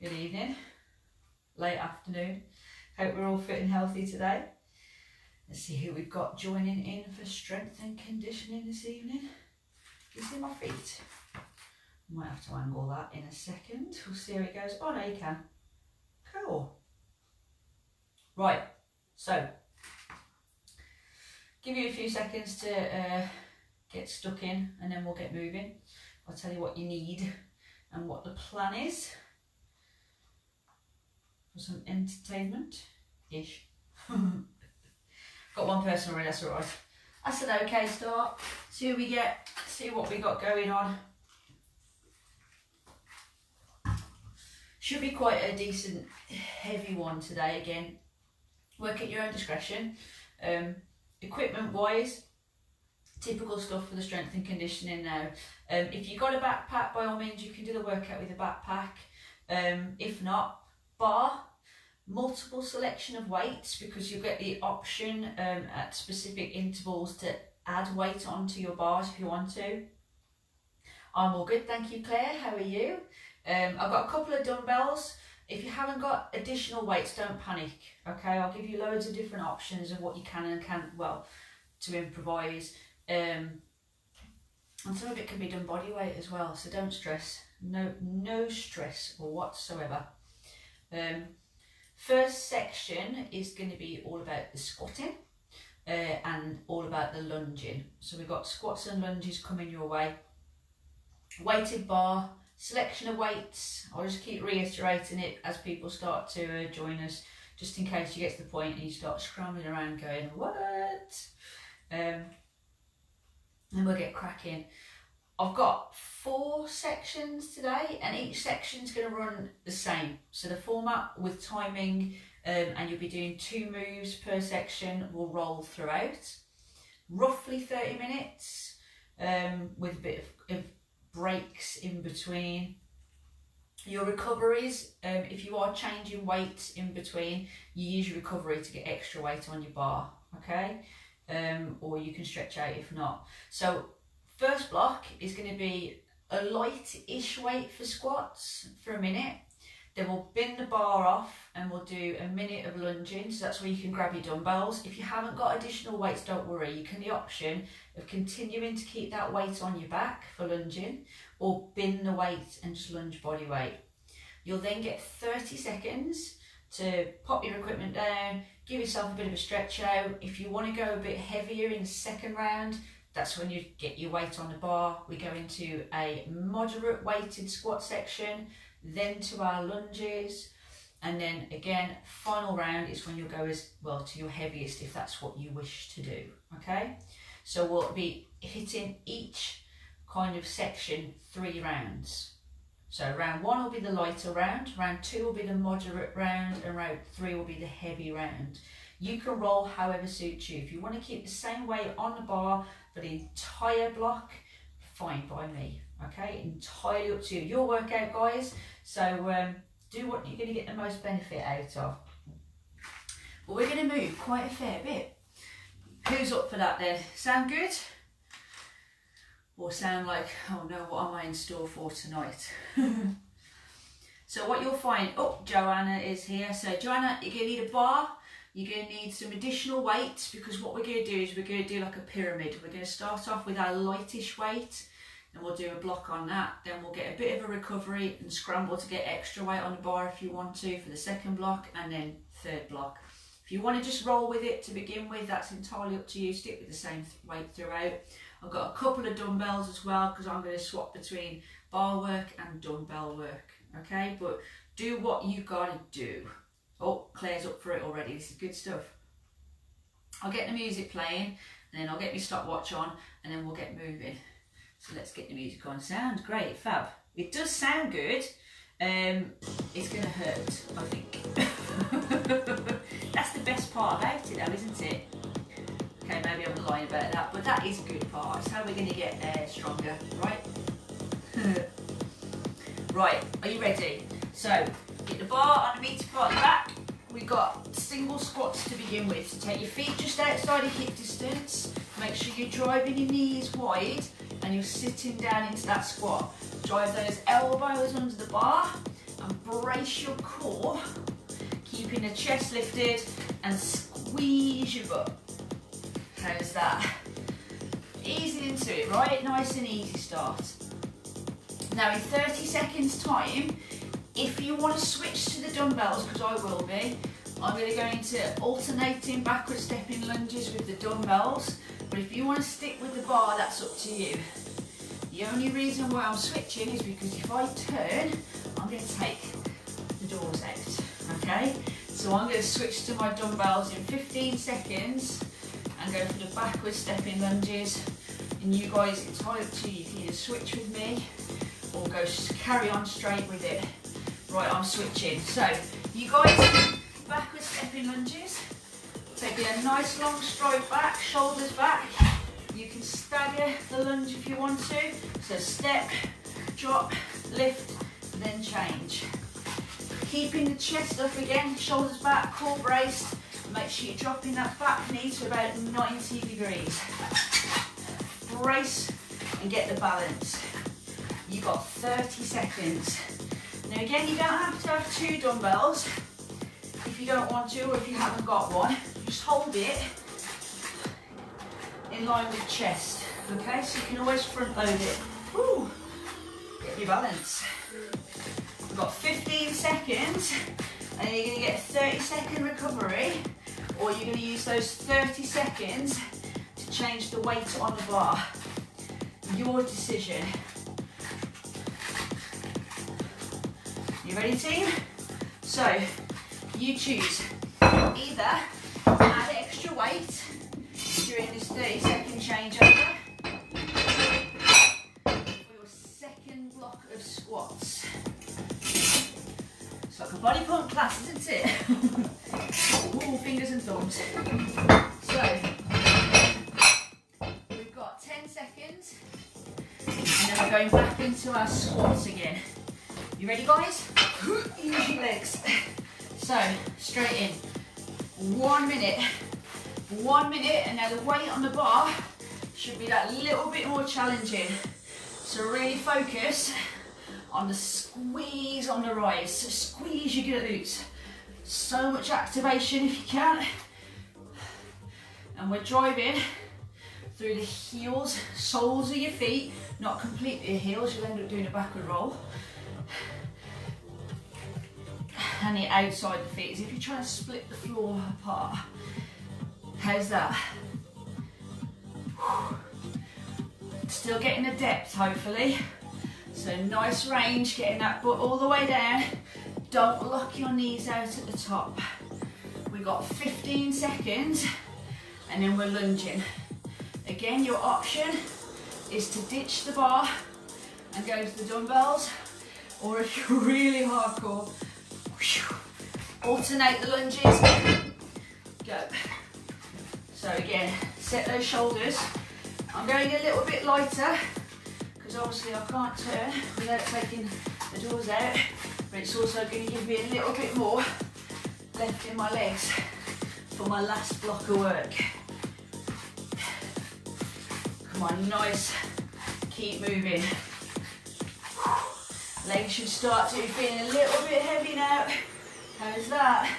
good evening, late afternoon. Hope we're all fit and healthy today. Let's see who we've got joining in for strength and conditioning this evening. You see my feet? Might have to angle that in a second. We'll see how it goes. Oh no, you can. Cool. Right, so give you a few seconds to get stuck in and then we'll get moving. I'll tell you what you need and what the plan is for some entertainment-ish. Got one person already, that's alright. That's an okay start. See who we get, see what we got going on. Should be quite a decent heavy one today again. Work at your own discretion. Equipment wise, typical stuff for the strength and conditioning now. If you've got a backpack, by all means you can do the workout with a backpack. If not, bar, multiple selection of weights, because you'll get the option at specific intervals to add weight onto your bars if you want to. I'm all good, thank you Claire, how are you? I've got a couple of dumbbells. If you haven't got additional weights, don't panic, okay? I'll give you loads of different options of what you can and can't, well, to improvise. And some of it can be done body weight as well, so don't stress. No stress whatsoever. First section is going to be all about the squatting and all about the lunging. So we've got squats and lunges coming your way. Weighted bar, selection of weights. I'll just keep reiterating it as people start to join us, just in case you get to the point and you start scrambling around going, what? And we'll get cracking. I've got 4 sections today and each section's going to run the same. So the format with timing, and you'll be doing 2 moves per section, will roll throughout. Roughly 30 minutes with a bit of breaks in between. Your recoveries, if you are changing weight in between, you use your recovery to get extra weight on your bar, okay? Or you can stretch out if not. So first block is going to be a light-ish weight for squats for a minute. Then we'll bin the bar off and we'll do a minute of lunging. So that's where you can grab your dumbbells. If you haven't got additional weights, don't worry. You can the option of continuing to keep that weight on your back for lunging, or bin the weight and just lunge body weight. You'll then get 30 seconds to pop your equipment down, give yourself a bit of a stretch out. If you want to go a bit heavier in the second round, that's when you get your weight on the bar. We go into a moderate weighted squat section, then to our lunges, and then again, final round is when you'll go as well to your heaviest if that's what you wish to do, okay? So we'll be hitting each kind of section 3 rounds. So round 1 will be the lighter round, round 2 will be the moderate round, and round 3 will be the heavy round. You can roll however suits you. If you want to keep the same weight on the bar for the entire block, fine by me, okay? Entirely up to you. Your workout, guys, so do what you're going to get the most benefit out of. But we're going to move quite a fair bit. Who's up for that then? Sound good? Or sound like, oh no, what am I in store for tonight? So what you'll find, oh, Joanna is here. So Joanna, you're going to need a bar. You're going to need some additional weight, because what we're going to do is we're going to do like a pyramid. We're going to start off with our lightish weight, and we'll do a block on that. Then we'll get a bit of a recovery and scramble to get extra weight on the bar if you want to for the second block, and then third block. If you want to just roll with it to begin with, that's entirely up to you. Stick with the same weight throughout. I've got a couple of dumbbells as well, because I'm going to swap between bar work and dumbbell work, okay? But do what you got to do. Oh, Claire's up for it already. This is good stuff. I'll get the music playing, and then I'll get my stopwatch on, and then we'll get moving. So let's get the music on. Sounds great, fab. It does sound good. It's going to hurt, I think. That's the best part about it though, isn't it? Okay, maybe I'm lying about that, but that is a good part. It's how we're going to get stronger, right? Right, are you ready? So, get the bar on the meaty part of the back. We've got single squats to begin with. So take your feet just outside of hip distance. Make sure you're driving your knees wide and you're sitting down into that squat. Drive those elbows under the bar and brace your core, keeping the chest lifted, and squeeze your butt. How's that? Easing into it, right? Nice and easy start. Now in 30 seconds time, if you want to switch to the dumbbells, because I will be, I'm going to go into alternating backward stepping lunges with the dumbbells, but if you want to stick with the bar, that's up to you. The only reason why I'm switching is because if I turn, I'm going to take the doors out, okay? So I'm going to switch to my dumbbells in 15 seconds and go for the backward stepping lunges, and you guys, it's entirely up to you. You can either switch with me or go carry on straight with it. Right, I'm switching. So, you guys, backward stepping lunges, taking a nice long stride back, shoulders back. You can stagger the lunge if you want to. So step, drop, lift, then change. Keeping the chest up again, shoulders back, core braced. Make sure you're dropping that back knee to about 90 degrees. Brace and get the balance. You've got 30 seconds. Now again, you don't have to have 2 dumbbells if you don't want to, or if you haven't got one. Just hold it in line with chest, okay? So you can always front load it. Woo. Get your balance. We've got 15 seconds, and you're going to get a 30-second recovery, or you're going to use those 30 seconds to change the weight on the bar. Your decision. You ready, team? So, you choose. Either add extra weight during this 30-second changeover for your second block of squats. It's like a body pump class, isn't it? Ooh, fingers and thumbs. So, we've got 10 seconds, and then we're going back into our squats again. You ready, guys? Use your legs. So, straight in. 1 minute. 1 minute, and now the weight on the bar should be that little bit more challenging. So really focus on the squeeze on the rise. So squeeze your glutes. So much activation if you can. And we're driving through the heels, soles of your feet, not completely the heels, you'll end up doing a backward roll. And the outside of the feet, as if you're trying to split the floor apart. How's that? Still getting the depth, hopefully. So nice range, getting that butt all the way down. Don't lock your knees out at the top. We've got 15 seconds, and then we're lunging. Again, your option is to ditch the bar and go to the dumbbells, or if you're really hardcore, alternate the lunges. Go. So again, set those shoulders. I'm going a little bit lighter because obviously I can't turn without taking the doors out, but it's also going to give me a little bit more left in my legs for my last block of work. Come on, nice. Keep moving. Legs should start to be feeling a little bit heavy now. How's that?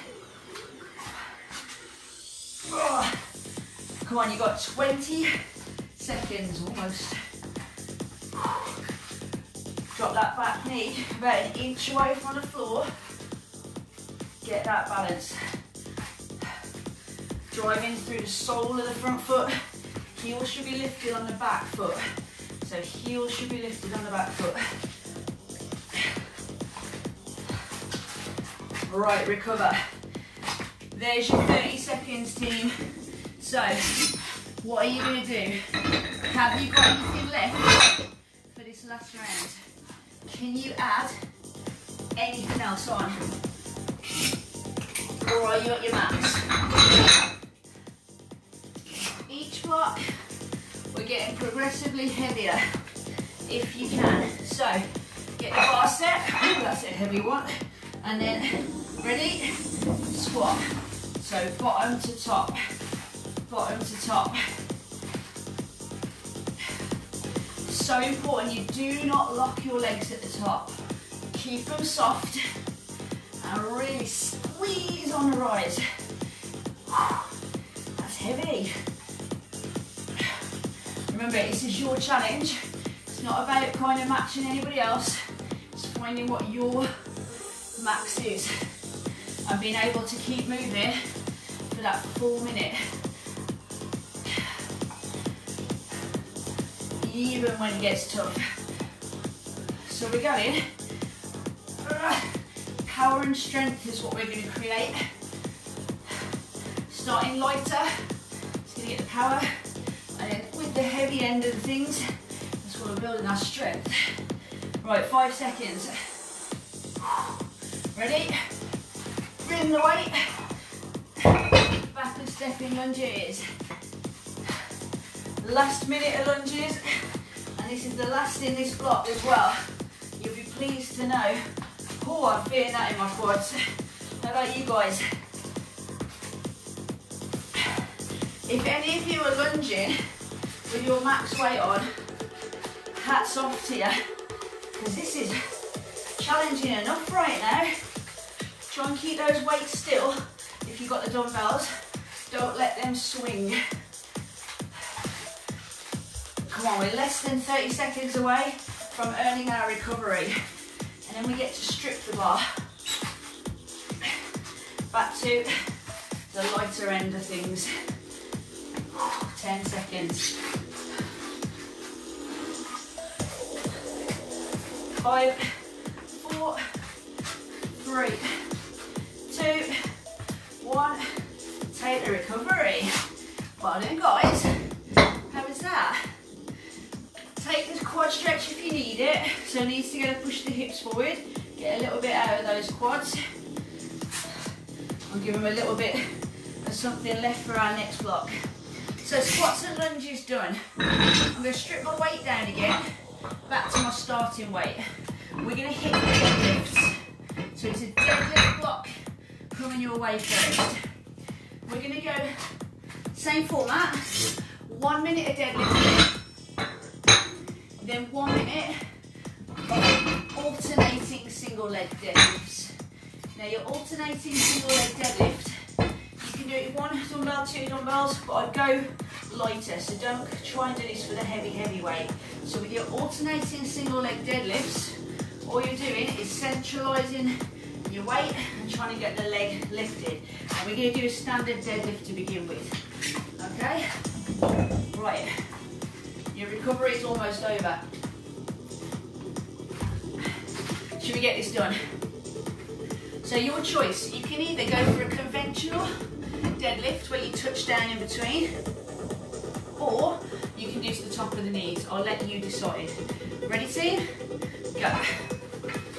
Oh. Come on, you've got 20 seconds almost. Drop that back knee about an inch away from the floor. Get that balance. Driving through the sole of the front foot. Heel should be lifted on the back foot. So heel should be lifted on the back foot. Right, recover. There's your 30 seconds, team. So, what are you going to do? Have you got anything left for this last round? Can you add anything else on? Or are you at your max? Each block, we're getting progressively heavier, if you can. So, get the bar set. Ooh, that's a heavy one. And then, ready? Squat. So, bottom to top. Bottom to top. So important, you do not lock your legs at the top. Keep them soft And really squeeze on the rise. That's heavy. Remember, this is your challenge. It's not about kind of matching anybody else. It's finding what your max is and being able to keep moving for that full minute. Even when it gets tough. So we're going. Power and strength is what we're going to create. Starting lighter, it's going to get the power, and then with the heavy end of the things, that's what we're building our strength. Right, 5 seconds. Ready? Bring the weight. Back and stepping lunges. Last minute of lunges, and this is the last in this block as well. You'll be pleased to know. Oh, I'm feeling that in my quads. How about you guys? If any of you are lunging with your max weight on, hats off to you, because this is challenging enough right now. Try and keep those weights still. If you've got the dumbbells, don't let them swing. Come on, we're less than 30 seconds away from earning our recovery. And then we get to strip the bar back to the lighter end of things. 10 seconds. 5, 4, 3, 2, 1. Take the recovery. Well done, guys. How was that? Take the quad stretch if you need it. So it needs to go to push the hips forward. Get a little bit out of those quads. I'll give them a little bit of something left for our next block. So squats and lunges done. I'm going to strip my weight down again. Back to my starting weight. We're going to hit the deadlifts. So it's a deadlift block coming your way first. We're going to go same format. 1 minute of deadlifting. Then 1 minute of alternating single leg deadlifts. Now your alternating single leg deadlift, you can do it with 1 dumbbell, 2 dumbbells, but I'd go lighter, so don't try and do this with a heavy weight. So with your alternating single leg deadlifts, all you're doing is centralising your weight and trying to get the leg lifted. And we're going to do a standard deadlift to begin with. Okay? Right. Your recovery is almost over. Should we get this done? So your choice, you can either go for a conventional deadlift where you touch down in between, or you can use the top of the knees. I'll let you decide. Ready, team? Go.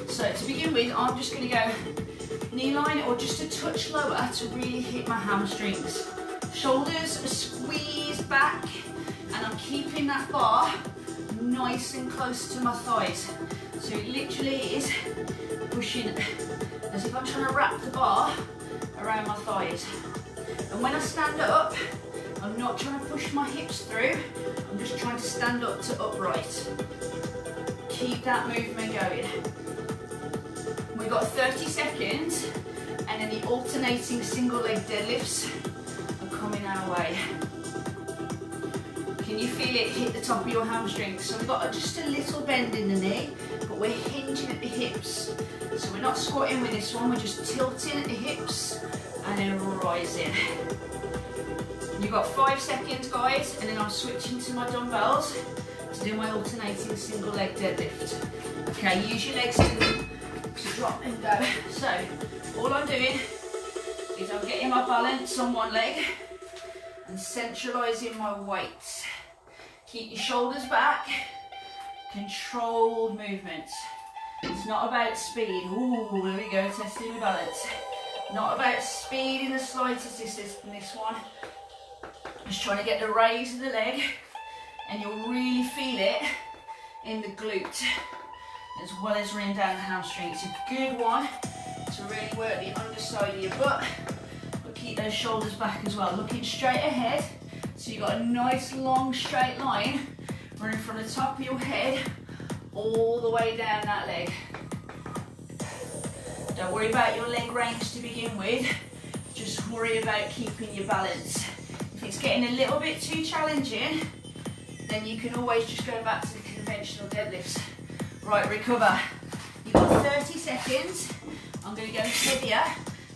So to begin with, I'm just going to go knee line or just a touch lower to really hit my hamstrings. Shoulders squeeze back, and I'm keeping that bar nice and close to my thighs. So it literally is pushing as if I'm trying to wrap the bar around my thighs. And when I stand up, I'm not trying to push my hips through, I'm just trying to stand up to upright. Keep that movement going. We've got 30 seconds, and then the alternating single leg deadlifts are coming our way. Can you feel it hit the top of your hamstrings? So we've got just a little bend in the knee, but we're hinging at the hips. So we're not squatting with this one, we're just tilting at the hips and then rising. You've got 5 seconds, guys, and then I'm switching to my dumbbells to do my alternating single leg deadlift. Okay, use your legs to drop and go. So all I'm doing is I'm getting my balance on one leg and centralising my weight. Keep your shoulders back, controlled movement. It's not about speed. Ooh, there we go, testing the balance. Not about speed in the slightest in this one. Just trying to get the raise of the leg, and you'll really feel it in the glute as well as running down the hamstring. It's a good one to really work the underside of your butt, but keep those shoulders back as well. Looking straight ahead, so you've got a nice long straight line running from the top of your head all the way down that leg. Don't worry about your leg range to begin with, just worry about keeping your balance. If it's getting a little bit too challenging, then you can always just go back to the conventional deadlifts. Right, recover. You've got 30 seconds. I'm going to go heavier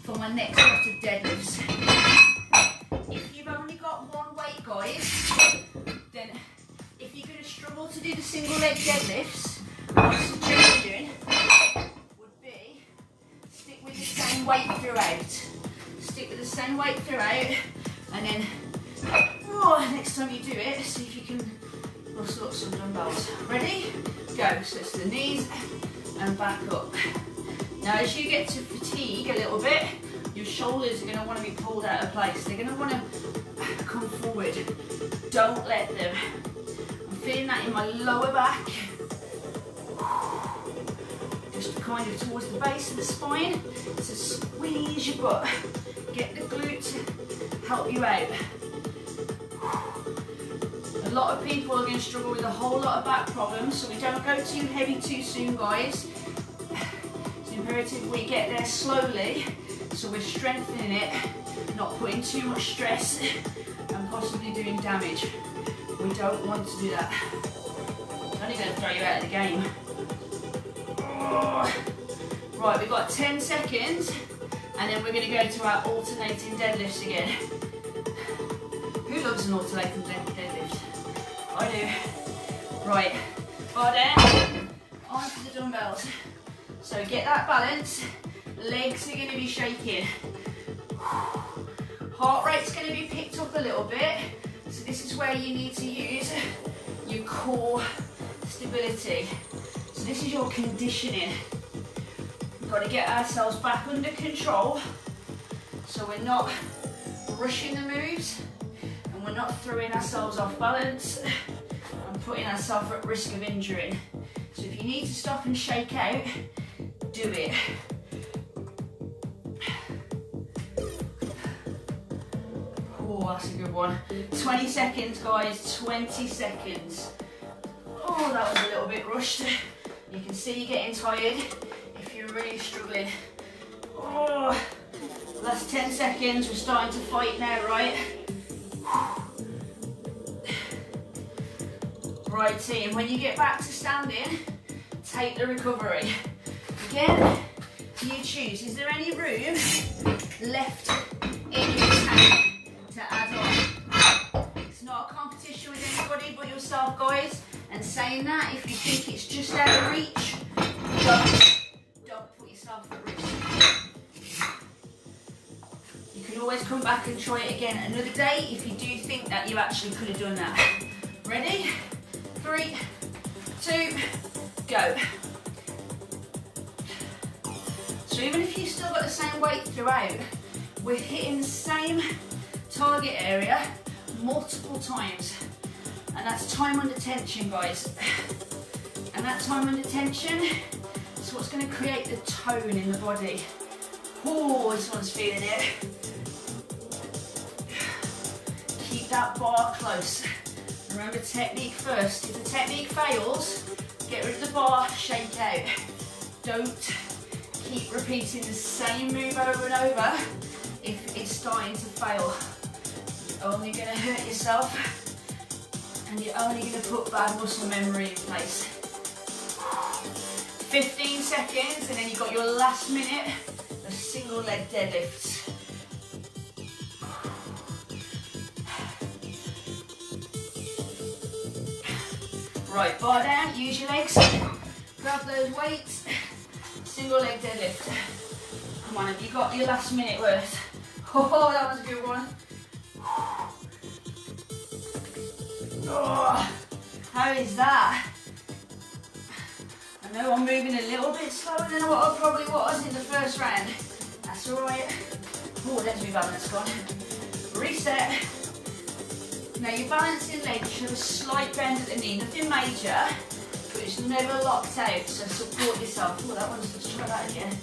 for my next set of deadlifts. If you've only got one weight, guys, then if you're going to struggle to do the single leg deadlifts, my suggestion would be stick with the same weight throughout. Stick with the same weight throughout, and then next time you do it, see if you can muscle up some dumbbells. Ready? Go. So it's the knees and back up. Now as you get to fatigue a little bit, your shoulders are going to want to be pulled out of place. They're going to want to come forward. Don't let them. I'm feeling that in my lower back. Just kind of towards the base of the spine. So squeeze your butt. Get the glutes to help you out. A lot of people are going to struggle with a whole lot of back problems, so we don't go too heavy too soon, guys. It's imperative we get there slowly, so we're strengthening it, not putting too much stress and possibly doing damage. We don't want to do that. It's only going to throw you out of the game. Right, we've got 10 seconds, and then we're going to go to our alternating deadlifts again. Who loves an alternating deadlift? I do. Right, bar down, onto the dumbbells. So get that balance, legs are going to be shaking. Heart rate's going to be picked up a little bit, so this is where you need to use your core stability. So this is your conditioning. We've got to get ourselves back under control, so we're not rushing the moves, and we're not throwing ourselves off balance and putting ourselves at risk of injuring. So if you need to stop and shake out, do it. Oh, that's a good one. 20 seconds, guys, 20 seconds. Oh, that was a little bit rushed. You can see you're getting tired if you're really struggling. Oh, last 10 seconds, we're starting to fight now, right? Right, team, when you get back to standing, take the recovery. Again, you choose. Is there any room left in your tank to add on? It's not a competition with anybody but yourself, guys. And saying that, if you think it's just out of reach, don't put yourself at risk. You can always come back and try it again another day if you do think that you actually could have done that. Ready? 3, 2, go. So even if you've still got the same weight throughout, we're hitting the same target area multiple times. And that's time under tension, guys. And that time under tension is what's going to create the tone in the body. Oh, this one's feeling it. Keep that bar close. Remember, technique first. If the technique fails, get rid of the bar, shake out. Don't keep repeating the same move over and over if it's starting to fail. You're only going to hurt yourself, and you're only going to put bad muscle memory in place. 15 seconds, and then you've got your last minute of single leg deadlifts. Right, bar down, use your legs, grab those weights, single leg deadlift. Come on, have you got your last minute worth? Oh, that was a good one. Oh, how is that? I know I'm moving a little bit slower than what I probably was in the first round. That's alright. Oh, there's my balance gone. Reset. Now your balancing legs should have a slight bend at the knee, nothing major, but it's never locked out, so support yourself. Oh, that one's, let's try that again.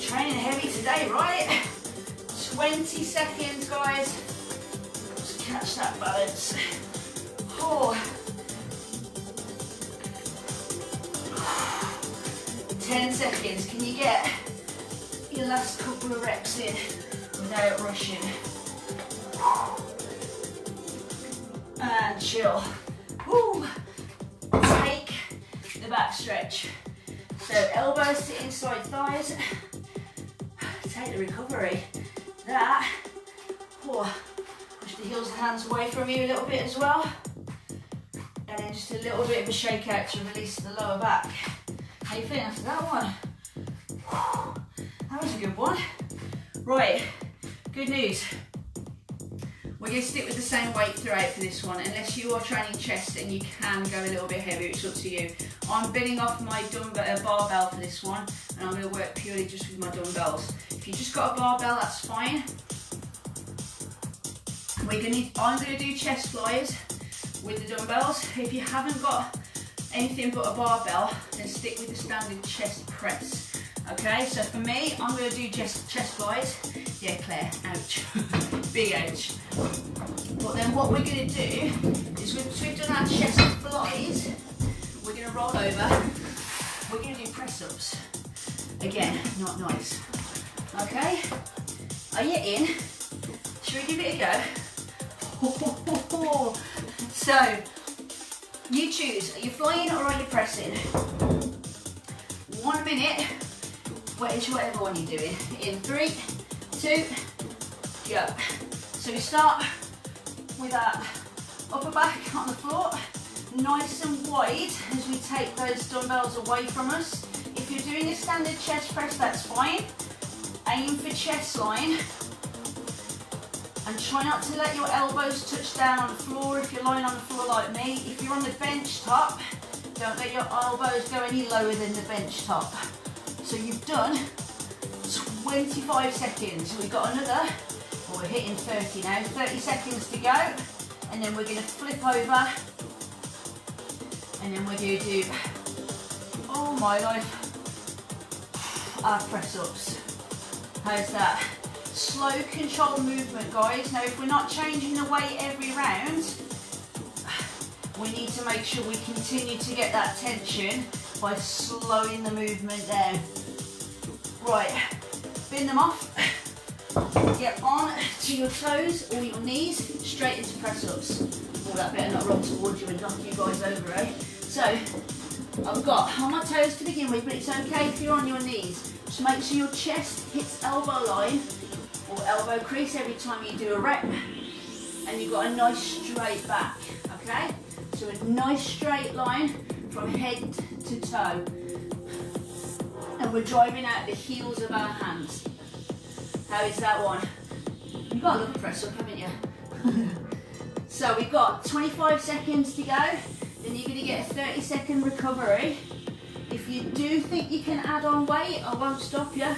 Training heavy today, right? 20 seconds, guys. Just catch that balance. Oh. 10 seconds. Can you get your last couple of reps in without rushing? And chill. Woo. Take the back stretch. So elbows to inside thighs. Take the recovery. That. Push the heels and hands away from you a little bit as well. And then just a little bit of a shake out to release the lower back. How you feeling after that one? That was a good one. Right, good news. We're going to stick with the same weight throughout for this one, unless you are training chest and you can go a little bit heavier, it's up to you. I'm binning off my barbell for this one, and I'm going to work purely just with my dumbbells. If you just got a barbell, that's fine. I'm going to do chest flies with the dumbbells. If you haven't got anything but a barbell, then stick with the standard chest press. Okay, so for me, I'm going to do chest flies. Yeah, Claire, ouch. Big ouch. But then what we're going to do is once we've done our chest flies, we're going to roll over. We're going to do press-ups. Again, not nice. Okay, are you in? Should we give it a go? So, you choose, are you flying or are you pressing? 1 minute, whatever one you're doing. In 3, 2, go. So we start with our upper back on the floor, nice and wide as we take those dumbbells away from us. If you're doing a standard chest press, that's fine. Aim for chest line. And try not to let your elbows touch down on the floor if you're lying on the floor like me. If you're on the bench top, don't let your elbows go any lower than the bench top. So you've done 25 seconds. We've got another, we're hitting 30 now, 30 seconds to go. And then we're going to flip over. And then we're going to do, oh my life, our press ups. How's that? Slow controlled movement, guys. Now if we're not changing the weight every round, we need to make sure we continue to get that tension by slowing the movement down. Right, bin them off, get on to your toes or your knees, straight into press ups. Oh, that better not roll towards you and knock you guys over, eh? So, I've got on my toes to begin with, but it's okay if you're on your knees. Just make sure your chest hits elbow line or elbow crease every time you do a rep, and you've got a nice straight back, okay? So a nice straight line from head to toe, and we're driving out the heels of our hands. How is that one? You've got a little press up, haven't you? So we've got 25 seconds to go, then you're going to get a 30-second recovery. If you do think you can add on weight, I won't stop you.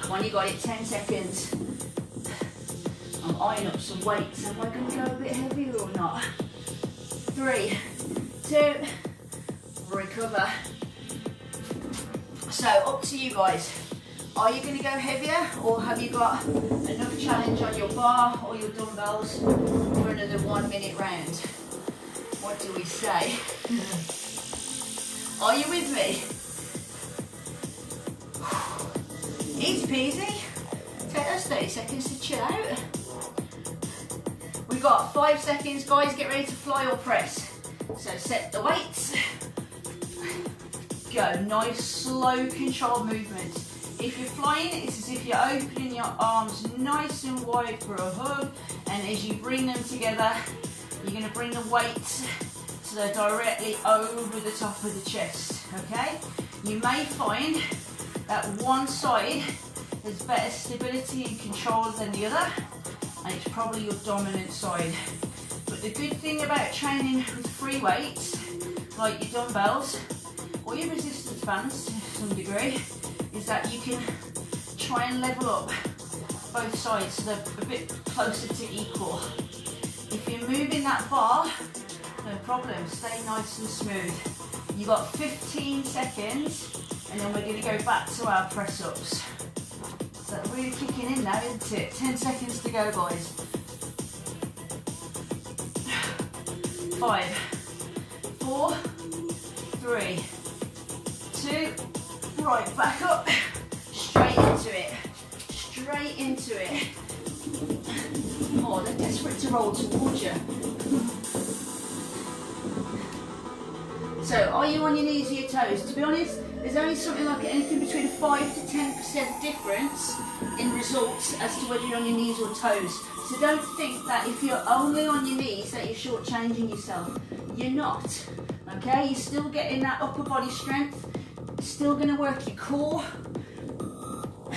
Come on, you got it, 10 seconds. I'm eyeing up some weights. Am I going to go a bit heavier or not? 3, 2, recover. So, up to you guys. Are you going to go heavier, or have you got enough challenge on your bar or your dumbbells for another 1 minute round? What do we say? Are you with me? Easy peasy. Take those 30 seconds to chill out. We've got 5 seconds, guys. Get ready to fly or press. So set the weights. Go. Nice, slow, controlled movement. If you're flying, it's as if you're opening your arms nice and wide for a hug, and as you bring them together, you're going to bring the weights so they're directly over the top of the chest, okay? You may find that one side has better stability and control than the other, and it's probably your dominant side. But the good thing about training with free weights, like your dumbbells, or your resistance bands to some degree, is that you can try and level up both sides so they're a bit closer to equal. If you're moving that bar, no problem, stay nice and smooth. You've got 15 seconds, and then we're going to go back to our press ups. So really kicking in now, isn't it? 10 seconds to go, guys. 5, 4, 3, 2, right, back up, straight into it, straight into it. Oh, they're desperate to roll towards you. So, are you on your knees or your toes? To be honest, there's only something like anything between a 5 to 10% difference in results as to whether you're on your knees or toes. So don't think that if you're only on your knees that you're shortchanging yourself. You're not, okay? You're still getting that upper body strength, still going to work your core.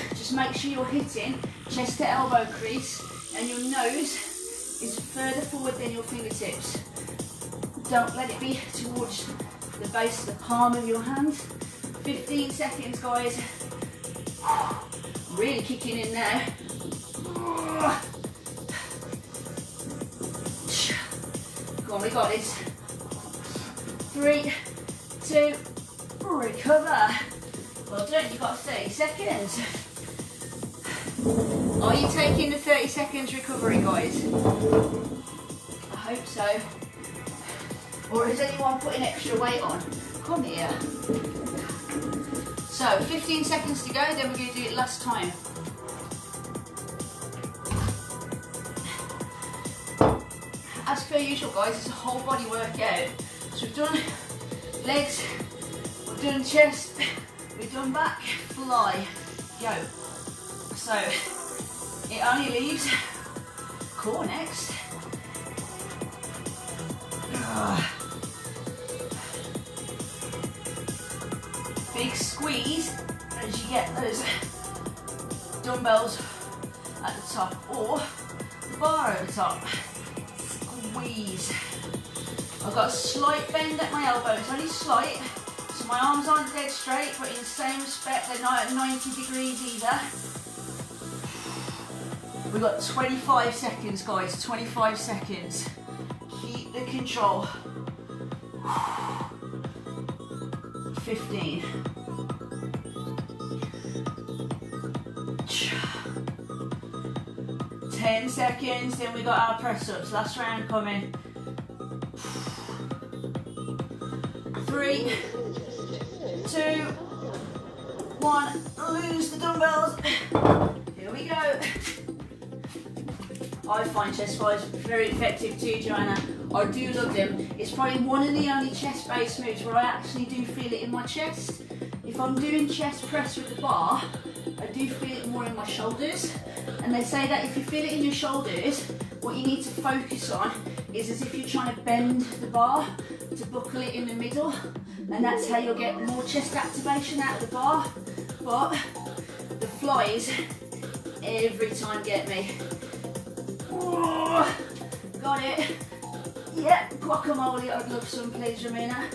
Just make sure you're hitting chest to elbow crease and your nose is further forward than your fingertips. Don't let it be towards the base of the palm of your hand. 15 seconds, guys. Really kicking in now. Come on, we got this. 3, 2, recover. Well done, you've got 30 seconds. Are you taking the 30 seconds recovery, guys? I hope so. Or is anyone putting extra weight on? Come here. So, 15 seconds to go, then we're going to do it last time. As per usual, guys, it's a whole body workout. So we've done legs, we've done chest, we've done back, fly, go. So, it only leaves core next. Big squeeze as you get those dumbbells at the top or the bar at the top. Squeeze. I've got a slight bend at my elbow, it's only slight, so my arms aren't dead straight, but in the same respect they're not at 90 degrees either. We've got 25 seconds, guys, 25 seconds. Keep the control. 15. 10 seconds, then we got our press ups. Last round coming. 3, 2, 1. Lose the dumbbells. Here we go. I find chest flies very effective too, Joanna. I do love them. It's probably one of the only chest-based moves where I actually do feel it in my chest. If I'm doing chest press with the bar, I do feel it more in my shoulders. And they say that if you feel it in your shoulders, what you need to focus on is as if you're trying to bend the bar to buckle it in the middle. And that's how you'll get more chest activation out of the bar. But the flies every time get me. Oh, got it. Yeah, guacamole, I'd love some, please, Ramina.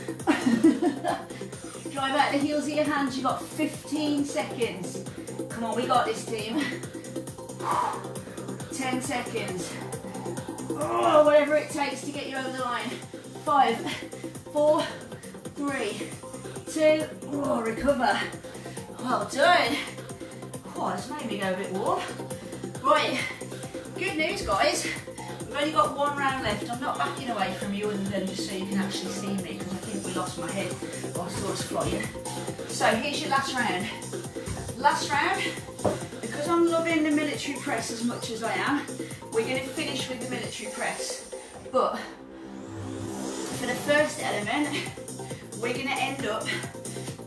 Drive out the heels of your hands, you've got 15 seconds. Come on, we got this, team. 10 seconds. Oh, whatever it takes to get you over the line. 5, 4, 3, 2, oh, recover. Well done. Oh, this made me go a bit warm. Right, good news, guys. We've only got one round left. I'm not backing away from you other than just so you can actually see me, because I think we lost my head whilst I was flying. So here's your last round. Last round, because I'm loving the military press as much as I am, we're going to finish with the military press. But for the first element, we're going to end up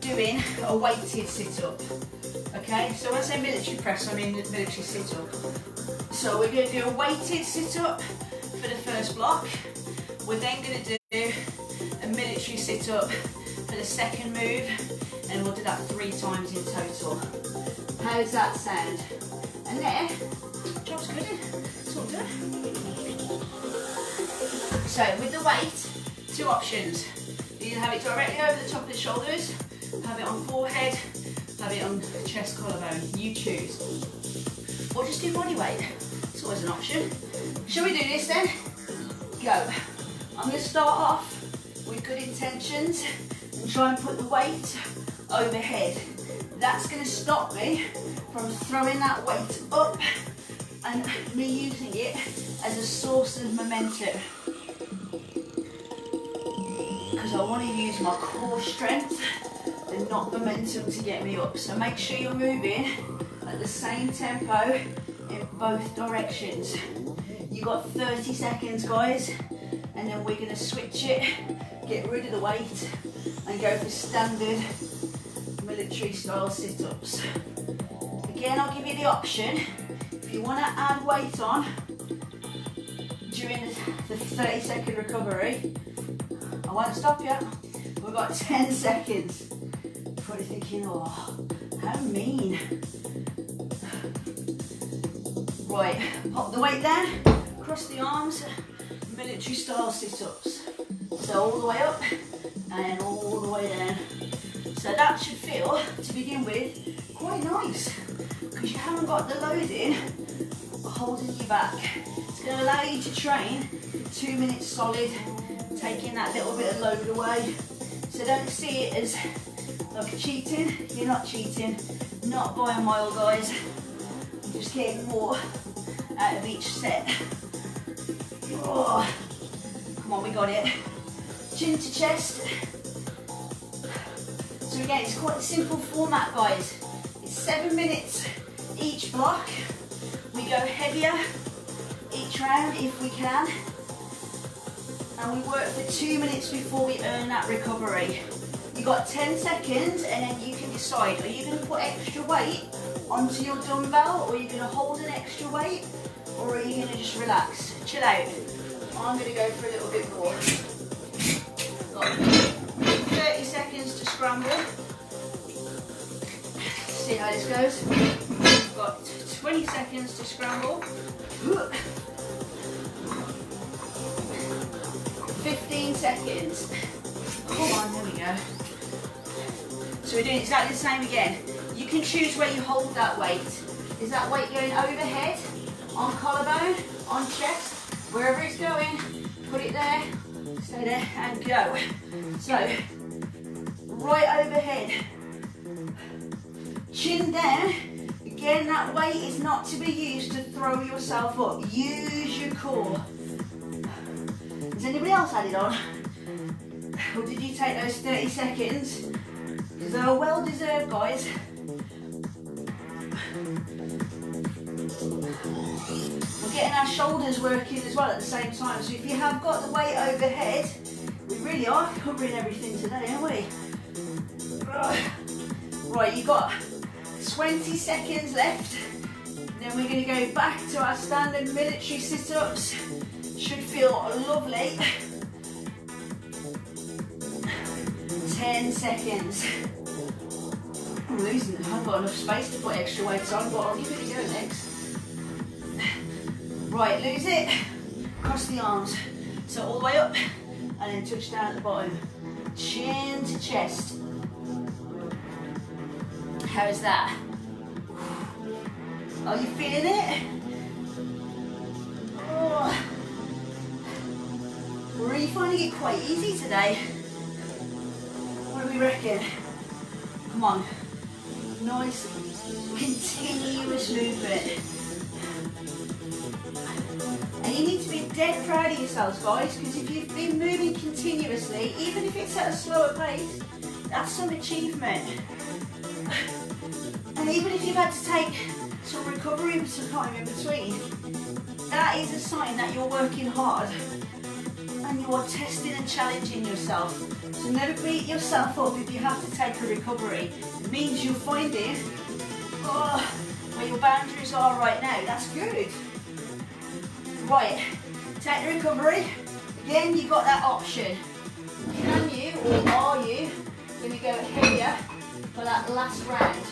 doing a weighted sit-up. Okay, so when I say military press, I mean the military sit-up. So we're going to do a weighted sit-up for the first block. We're then going to do a military sit-up for the second move, and we'll do that 3 times in total. How does that sound? And there, job's good, it's all done. So with the weight, 2 options. You either have it directly over the top of the shoulders, have it on forehead, have it on chest collarbone, you choose. Or just do body weight, it's always an option. Shall we do this then? Go. I'm going to start off with good intentions and try and put the weight overhead. That's going to stop me from throwing that weight up and me using it as a source of momentum. because I want to use my core strength and not momentum to get me up. So make sure you're moving at the same tempo in both directions. You got 30 seconds, guys, and then we're going to switch it, get rid of the weight, and go for standard military style sit-ups. Again, I'll give you the option, if you want to add weight on during the 30-second recovery, I won't stop you. We've got 10 seconds. You're probably thinking, oh, how mean. Right, pop the weight down, cross the arms, military style sit-ups. So all the way up and all the way down. So that should feel, to begin with, quite nice, because you haven't got the loading holding you back. It's going to allow you to train for 2 minutes solid, taking that little bit of load away. So don't see it as like cheating. You're not cheating, not by a mile, guys. You're just getting more out of each set. Oh, come on, we got it. Chin to chest. So again, it's quite a simple format, guys. It's 7 minutes each block. We go heavier each round if we can. And we work for 2 minutes before we earn that recovery. You got 10 seconds and then you can decide, are you going to put extra weight onto your dumbbell, or are you going to hold an extra weight, or are you going to just relax? Chill out. I'm going to go for a little bit more. Got 30 seconds to scramble. See how this goes. Got 20 seconds to scramble. 15 seconds. Come on, there we go. So we're doing exactly the same again. You can choose where you hold that weight. Is that weight going overhead, on collarbone, on chest, wherever it's going, put it there, stay there and go. So, right overhead, chin down. Again, that weight is not to be used to throw yourself up. Use your core. Has anybody else had it on? Or did you take those 30 seconds? Because they are well deserved, guys. We're getting our shoulders working as well at the same time. So if you have got the weight overhead, we really are covering everything today, aren't we? Right, you've got 20 seconds left. Then we're going to go back to our standard military sit-ups. Should feel lovely. 10 seconds. I'm losing it. I haven't got enough space to put extra weights on, but I'll give it a go next. Right, lose it. Cross the arms. So all the way up and then touch down at the bottom. Chin to chest. How's that? Are you feeling it? Oh. We're really finding it quite easy today. What do we reckon? Come on. Nice, continuous movement. And you need to be dead proud of yourselves, guys, because if you've been moving continuously, even if it's at a slower pace, that's some achievement. And even if you've had to take some recovery time in between, that is a sign that you're working hard and you're testing and challenging yourself. So never beat yourself up if you have to take a recovery. It means you're finding where your boundaries are right now. That's good. Right, take the recovery. Again, you've got that option. Can you, or are you, going to go heavier for that last round?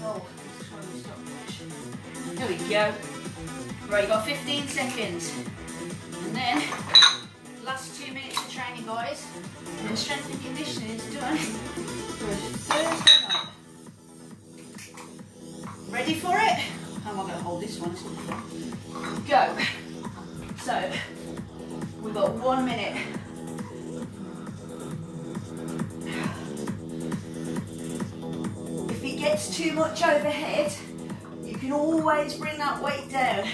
Oh, there we go. Right, you've got 15 seconds. And then, last 2 minutes of training, guys. And the strength and conditioning is done for Thursday night. Ready for it? How am I going to hold this one? Go. So, we've got 1 minute. If it gets too much overhead, you can always bring that weight down,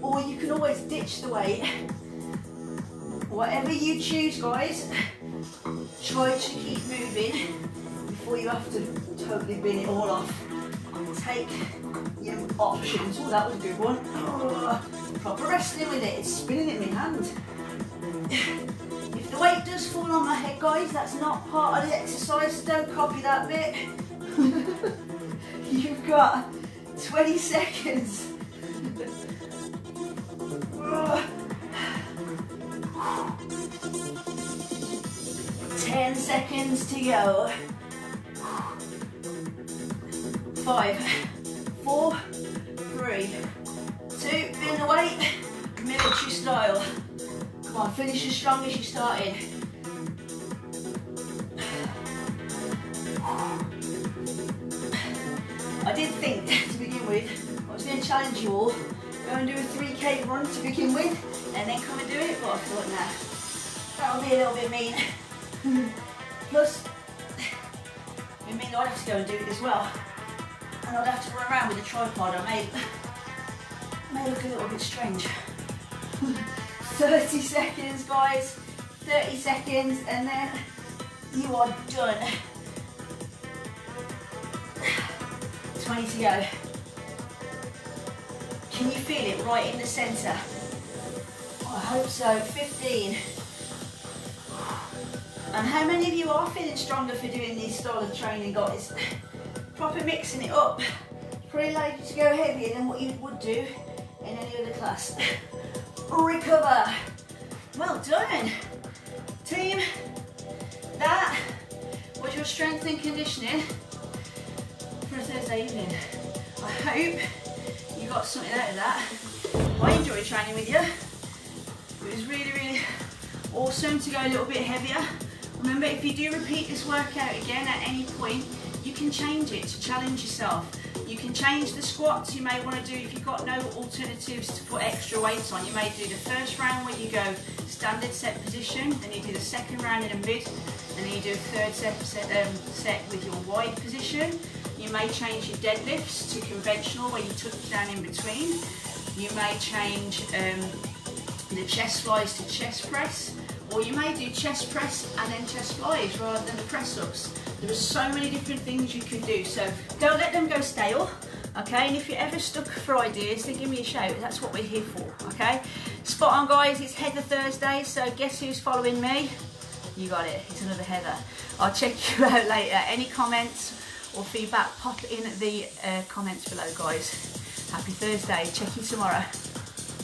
or you can always ditch the weight Whatever you choose, guys, try to keep moving before you have to totally bin it all off. Take your options. Oh, that was a good one. Oh, proper wrestling with it. It's spinning in my hand. If the weight does fall on my head, guys, that's not part of the exercise, so don't copy that bit. You've got 20 seconds. 10 seconds to go. 5, 4, 3, 2, bin the weight, military style. Come on, finish as strong as you started. I did think, to begin with, I was going to challenge you all, go and do a 3K run to begin with, and then come and do it, but I thought, nah, that would be a little bit mean. Plus, it means I'd have to go and do it as well. And I'd have to run around with a tripod. I may look a little bit strange. 30 seconds, guys. 30 seconds, and then you are done. 20 to go. Can you feel it right in the centre? I hope so. 15. And how many of you are feeling stronger for doing this style of training, guys? Proper mixing it up. Pretty likely to go heavier than what you would do in any other class. Recover. Well done. Team, that was your strength and conditioning for a Thursday evening. I hope you got something out of that. I enjoyed training with you. It was really, really awesome to go a little bit heavier. Remember, if you do repeat this workout again at any point, you can change it to challenge yourself. You can change the squats you may want to do if you've got no alternatives to put extra weights on. You may do the first round where you go standard set position, then you do the second round in a mid, and then you do a third set with your wide position. You may change your deadlifts to conventional where you touch down in between. You may change the chest flies to chest press, or you may do chest press and then chest flies rather than the press ups. There are so many different things you can do, so don't let them go stale, okay? And if you're ever stuck for ideas, then give me a shout. That's what we're here for, okay? Spot on, guys. It's Heather Thursday, so guess who's following me? You got it. It's another Heather. I'll check you out later. Any comments or feedback, pop in the comments below, guys. Happy Thursday. Check you tomorrow.